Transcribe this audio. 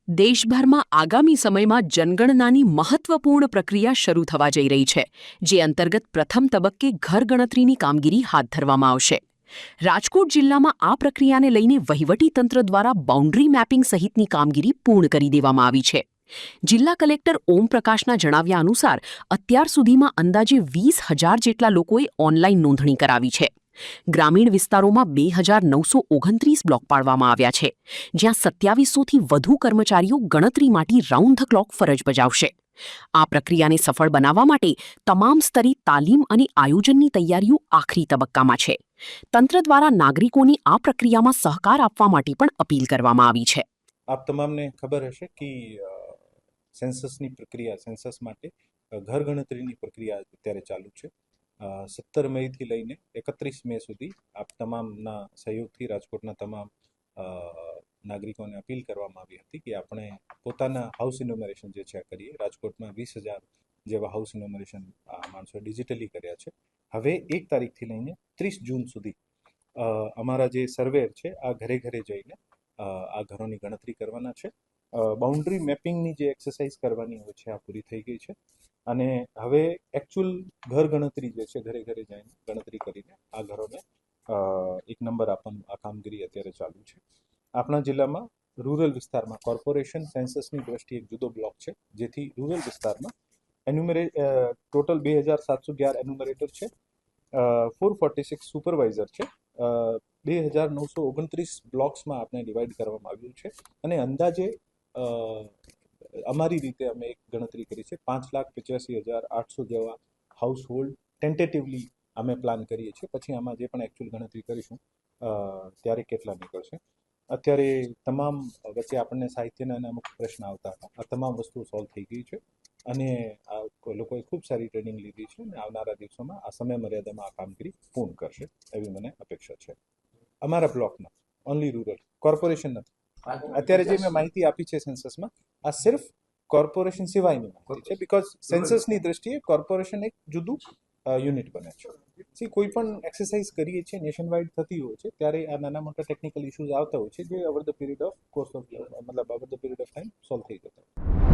દેશભરમાં આગામી સમયમાં જનગણનાની મહત્વપૂર્ણ પ્રક્રિયા શરૂ થવા જઈ રહી છે, જે અંતર્ગત પ્રથમ તબક્કે ઘરગણતરીની કામગીરી હાથ ધરવામાં આવશે. રાજકોટ જિલ્લામાં આ પ્રક્રિયાને લઈને વહીવટીતંત્ર દ્વારા બાઉન્ડ્રી મેપિંગ સહિતની કામગીરી પૂર્ણ કરી દેવામાં આવી છે. જિલ્લા કલેક્ટર ઓમપ્રકાશના જણાવ્યા અનુસાર અત્યાર સુધીમાં અંદાજે 20,000 જેટલા લોકોએ ઓનલાઈન નોંધણી કરાવી છે. ગ્રામીણ વિસ્તારોમાં 2,929 બ્લોક પાડવામાં આવ્યા છે, જ્યાં 2700થી વધુ કર્મચારીઓ ગણતરી માટે રાઉન્ડ ધ ક્લોક ફરજ બજાવશે. આ પ્રક્રિયાને સફળ બનાવવા માટે તમામ સ્તરે તાલીમ અને આયોજનની તૈયારીઓ આખરી તબક્કામાં છે. તંત્ર દ્વારા નાગરિકોને આ પ્રક્રિયામાં સહકાર આપવા માટે પણ અપીલ કરવામાં આવી છે. આપ તમામને ખબર હશે કે સેન્સસની પ્રક્રિયા, સેન્સસ માટે ઘર ગણતરીની પ્રક્રિયા અત્યારે ચાલુ છે. 17 મેથી લઈને 31 મે સુધી આપ તમામના સહયોગથી રાજકોટના તમામ નાગરિકોને અપીલ કરવામાં આવી હતી કે આપણે પોતાના હાઉસ ઇન્યુમરેશન જે છે કરીએ. રાજકોટમાં 20,000 જેવા હાઉસ ઇન્યુમરેશન માણસો ડિજિટલી કર્યા છે. હવે 1 તારીખથી લઈને 30 જૂન સુધી અમારા જે સર્વેર છે આ ઘરે ઘરે જઈને આ ઘરોની ગણતરી કરવાના છે. બાઉન્ડ્રી મેપિંગની જે એક્સરસાઇઝ કરવાની હોય છે આ પૂરી થઈ ગઈ છે અને હવે એકચ્યુઅલ ઘર ગણતરી જે છે ઘરે ઘરે જઈને ગણતરી કરીને આ ઘરોને એક નંબર આપવાનું આ કામગીરી અત્યારે ચાલુ છે. આપણા જિલ્લામાં રૂરલ વિસ્તારમાં કોર્પોરેશન સેન્સસની દ્રષ્ટિએ એક જુદો બ્લોક છે, જેથી રૂરલ વિસ્તારમાં ટોટલ 2,711 એન્યુમરેટર છે, 446 સુપરવાઇઝર છે, 2,929 બ્લોક્સમાં આપણે ડિવાઈડ કરવામાં આવ્યું છે અને અંદાજે અમારી રીતે અમે એક ગણતરી કરી છે 5,85,800 જેવા હાઉસ હોલ્ડ ટેન્ટેટિવલી અમે પ્લાન કરીએ છીએ. પછી આમાં જે પણ એકચ્યુઅલ ગણતરી કરીશું ત્યારે કેટલા નીકળશે. અત્યારે તમામ વચ્ચે આપણને સાહિત્યના અને અમુક પ્રશ્ન આવતા હતા. આ તમામ વસ્તુઓ સોલ્વ થઈ ગઈ છે અને આ લોકોએ ખૂબ સારી ટ્રેનિંગ લીધી છે અને આવનારા દિવસોમાં આ સમય મર્યાદામાં આ કામગીરી પૂર્ણ કરશે એવી મને અપેક્ષા છે. અમારા બ્લોકમાં ઓનલી રૂરલ, કોર્પોરેશન નથી. અત્યારે જે મેં માહિતી આપી છે સેન્સસમાં, આ સિર્ફ કોર્પોરેશન સિવાયની માહિતી છે, બીકોઝ સેન્સસની દ્રષ્ટિએ કોર્પોરેશન એક જુદું યુનિટ બને છે. કોઈ પણ એક્સરસાઇઝ કરીએ છીએ નેશન વાઇડ થતી હોય છે ત્યારે આ નાના મોટા ટેકનિકલ ઇશ્યુઝ આવતા હોય છે જે over the period of time solve થઈ જતા હોય છે.